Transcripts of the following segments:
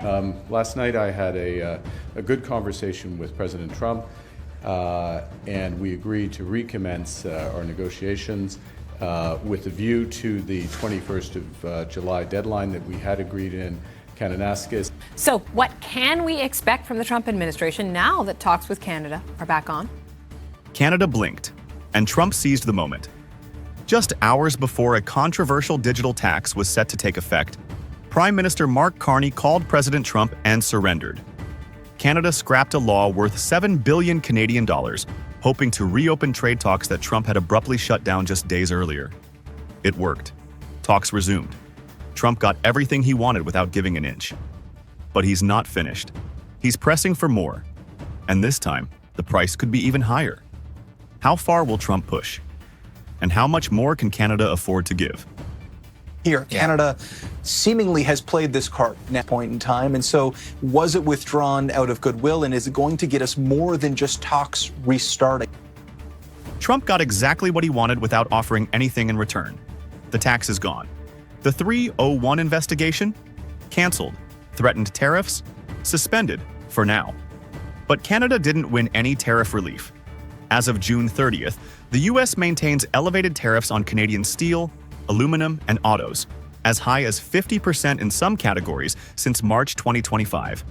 Last night I had a good conversation with President Trump, and we agreed to recommence our negotiations with a view to the 21st of July deadline that we had agreed in Kananaskis. So what can we expect from the Trump administration now that talks with Canada are back on? Canada blinked, and Trump seized the moment. Just hours before a controversial digital tax was set to take effect, Prime Minister Mark Carney called President Trump and surrendered. Canada scrapped a law worth 7 billion Canadian dollars, hoping to reopen trade talks that Trump had abruptly shut down just days earlier. It worked. Talks resumed. Trump got everything he wanted without giving an inch. But he's not finished. He's pressing for more. And this time, the price could be even higher. How far will Trump push? And how much more can Canada afford to give? Here, Canada seemingly has played this card at that point in time. And so was it withdrawn out of goodwill? And is it going to get us more than just talks restarting? Trump got exactly what he wanted without offering anything in return. The tax is gone. The 301 investigation? Canceled. Threatened tariffs? Suspended, for now. But Canada didn't win any tariff relief. As of June 30th, the U.S. maintains elevated tariffs on Canadian steel, aluminum, and autos, as high as 50% in some categories since March 2025.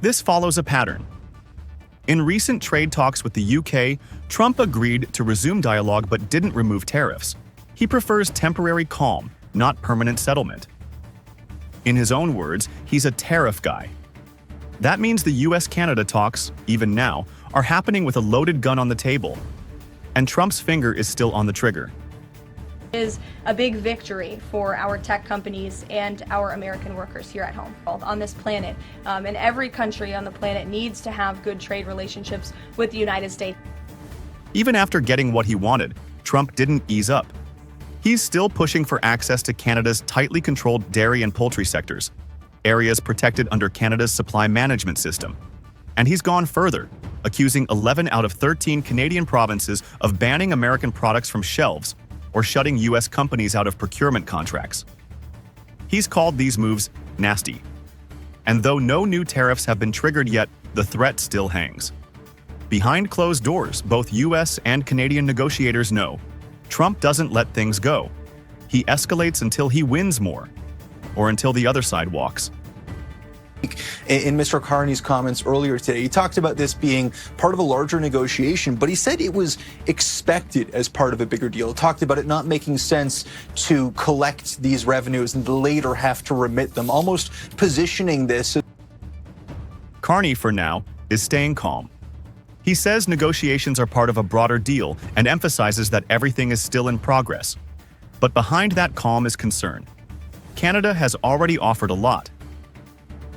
This follows a pattern. In recent trade talks with the UK, Trump agreed to resume dialogue but didn't remove tariffs. He prefers temporary calm, not permanent settlement. In his own words, he's a tariff guy. That means the US-Canada talks, even now, are happening with a loaded gun on the table. And Trump's finger is still on the trigger. Is a big victory for our tech companies and our American workers here at home on this planet. And every country on the planet needs to have good trade relationships with the United States. Even after getting what he wanted, Trump didn't ease up. He's still pushing for access to Canada's tightly controlled dairy and poultry sectors, areas protected under Canada's supply management system. And he's gone further, accusing 11 out of 13 Canadian provinces of banning American products from shelves or shutting U.S. companies out of procurement contracts. He's called these moves nasty. And though no new tariffs have been triggered yet, the threat still hangs. Behind closed doors, both U.S. and Canadian negotiators know Trump doesn't let things go. He escalates until he wins more, or until the other side walks. In Mr. Carney's comments earlier today, he talked about this being part of a larger negotiation, but he said it was expected as part of a bigger deal. He talked about it not making sense to collect these revenues and later have to remit them, almost positioning this. Carney, for now, is staying calm. He says negotiations are part of a broader deal and emphasizes that everything is still in progress. But behind that calm is concern. Canada has already offered a lot.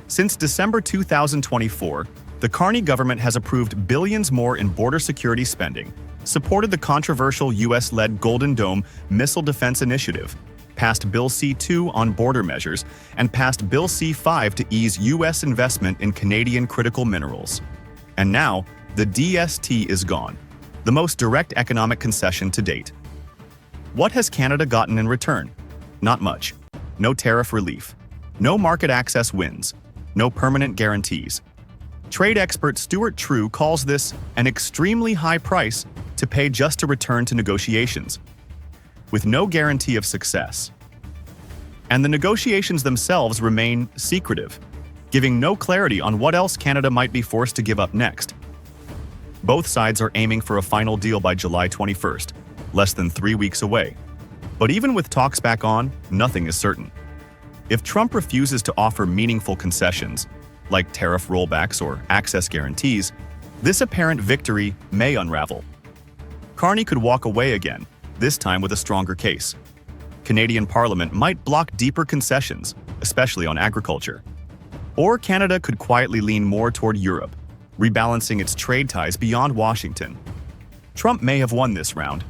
Since December 2024, the Carney government has approved billions more in border security spending, supported the controversial U.S.-led Golden Dome Missile Defense Initiative, passed Bill C-2 on border measures, and passed Bill C-5 to ease U.S. investment in Canadian critical minerals. And now, the DST is gone, the most direct economic concession to date. What has Canada gotten in return? Not much. No tariff relief. No market access wins. No permanent guarantees. Trade expert Stuart True calls this an extremely high price to pay just to return to negotiations, with no guarantee of success. And the negotiations themselves remain secretive, giving no clarity on what else Canada might be forced to give up next. Both sides are aiming for a final deal by July 21st, less than 3 weeks away. But even with talks back on, nothing is certain. If Trump refuses to offer meaningful concessions, like tariff rollbacks or access guarantees, this apparent victory may unravel. Carney could walk away again, this time with a stronger case. Canadian Parliament might block deeper concessions, especially on agriculture. Or Canada could quietly lean more toward Europe, rebalancing its trade ties beyond Washington. Trump may have won this round,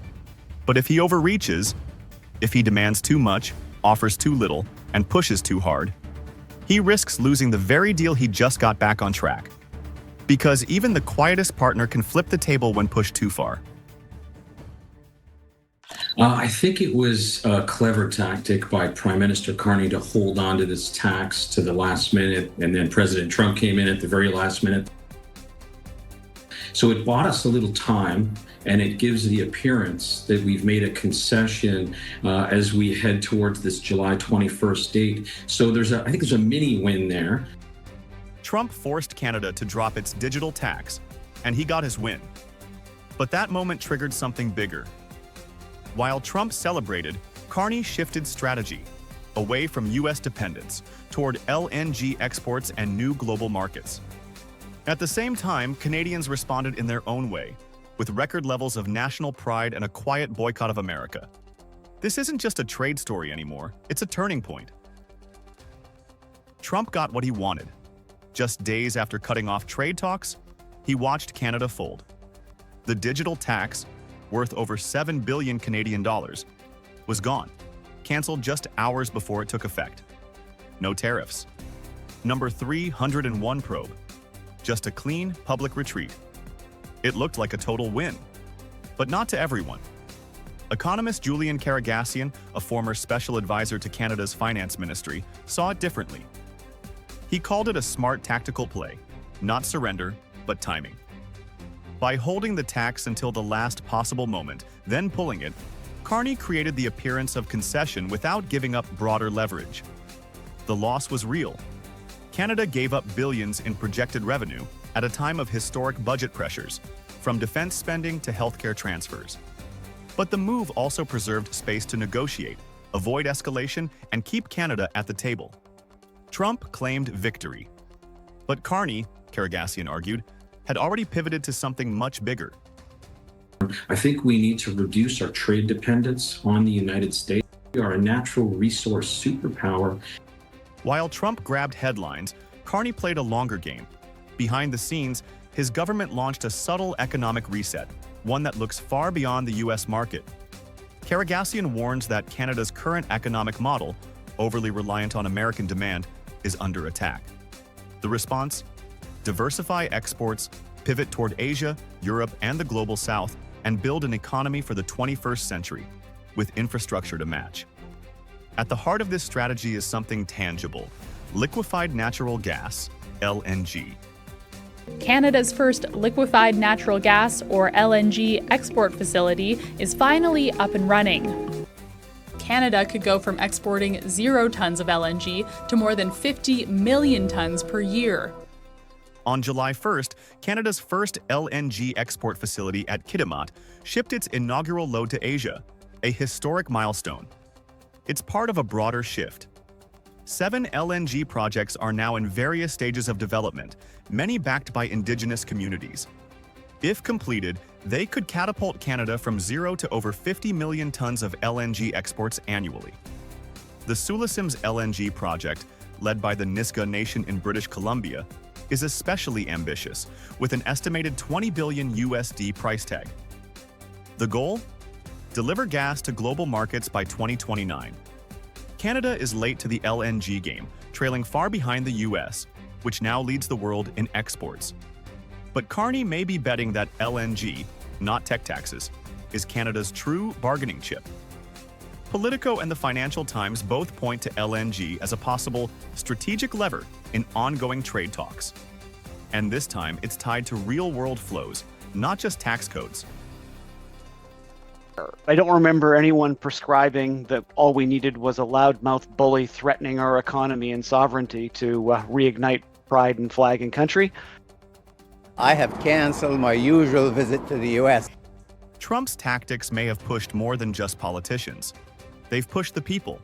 but if he overreaches, if he demands too much, offers too little, and pushes too hard, he risks losing the very deal he just got back on track. Because even the quietest partner can flip the table when pushed too far. I think it was a clever tactic by Prime Minister Carney to hold on to this tax to the last minute, and then President Trump came in at the very last minute. So it bought us a little time, and it gives the appearance that we've made a concession as we head towards this July 21st date. So I think there's a mini win there. Trump forced Canada to drop its digital tax, and he got his win. But that moment triggered something bigger. While Trump celebrated, Carney shifted strategy away from U.S. dependence toward LNG exports and new global markets. At the same time, Canadians responded in their own way, with record levels of national pride and a quiet boycott of America. This isn't just a trade story anymore, it's a turning point. Trump got what he wanted. Just days after cutting off trade talks, he watched Canada fold. The digital tax, worth over 7 billion Canadian dollars, was gone, canceled just hours before it took effect. No tariffs. Number 301 probe. Just a clean public retreat. It looked like a total win, but not to everyone. Economist Julian Karagassian, a former special advisor to Canada's finance ministry, saw it differently. He called it a smart tactical play, not surrender, but timing. By holding the tax until the last possible moment, then pulling it, Carney created the appearance of concession without giving up broader leverage. The loss was real. Canada gave up billions in projected revenue at a time of historic budget pressures, from defense spending to healthcare transfers. But the move also preserved space to negotiate, avoid escalation, and keep Canada at the table. Trump claimed victory. But Carney, Karagassian argued, had already pivoted to something much bigger. I think we need to reduce our trade dependence on the United States. We are a natural resource superpower. While Trump grabbed headlines, Carney played a longer game. Behind the scenes, his government launched a subtle economic reset, one that looks far beyond the U.S. market. Karagassian warns that Canada's current economic model, overly reliant on American demand, is under attack. The response? Diversify exports, pivot toward Asia, Europe, and the global South, and build an economy for the 21st century, with infrastructure to match. At the heart of this strategy is something tangible: liquefied natural gas, LNG. Canada's first liquefied natural gas, or LNG, export facility is finally up and running. Canada could go from exporting 0 tons of LNG to more than 50 million tons per year. On July 1st, Canada's first LNG export facility at Kitimat shipped its inaugural load to Asia, a historic milestone. It's part of a broader shift. 7 LNG projects are now in various stages of development, many backed by Indigenous communities. If completed, they could catapult Canada from 0 to over 50 million tons of LNG exports annually. The Sulisims LNG project, led by the Nisga'a Nation in British Columbia, is especially ambitious, with an estimated $20 billion USD price tag. The goal? Deliver gas to global markets by 2029. Canada is late to the LNG game, trailing far behind the US, which now leads the world in exports. But Carney may be betting that LNG, not tech taxes, is Canada's true bargaining chip. Politico and the Financial Times both point to LNG as a possible strategic lever in ongoing trade talks. And this time, it's tied to real-world flows, not just tax codes. I don't remember anyone prescribing that all we needed was a loudmouth bully threatening our economy and sovereignty to reignite pride in flag and country. I have canceled my usual visit to the U.S. Trump's tactics may have pushed more than just politicians. They've pushed the people.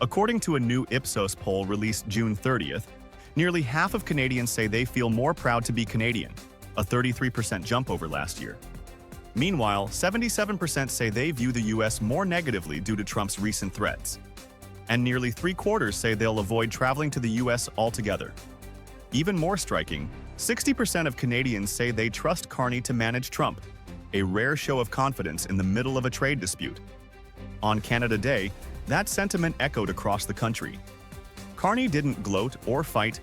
According to a new Ipsos poll released June 30th, nearly half of Canadians say they feel more proud to be Canadian, a 33% jump over last year. Meanwhile, 77% say they view the U.S. more negatively due to Trump's recent threats. And nearly 3/4 say they'll avoid traveling to the U.S. altogether. Even more striking, 60% of Canadians say they trust Carney to manage Trump, a rare show of confidence in the middle of a trade dispute. On Canada Day, that sentiment echoed across the country. Carney didn't gloat or fight.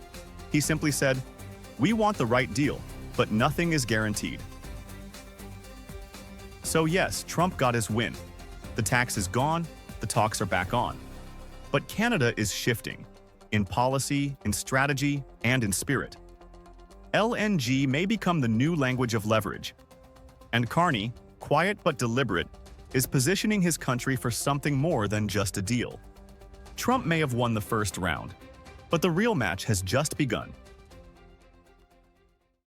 He simply said, "We want the right deal, but nothing is guaranteed." So yes, Trump got his win. The tax is gone, the talks are back on. But Canada is shifting, in policy, in strategy, and in spirit. LNG may become the new language of leverage. And Carney, quiet but deliberate, is positioning his country for something more than just a deal. Trump may have won the first round, but the real match has just begun.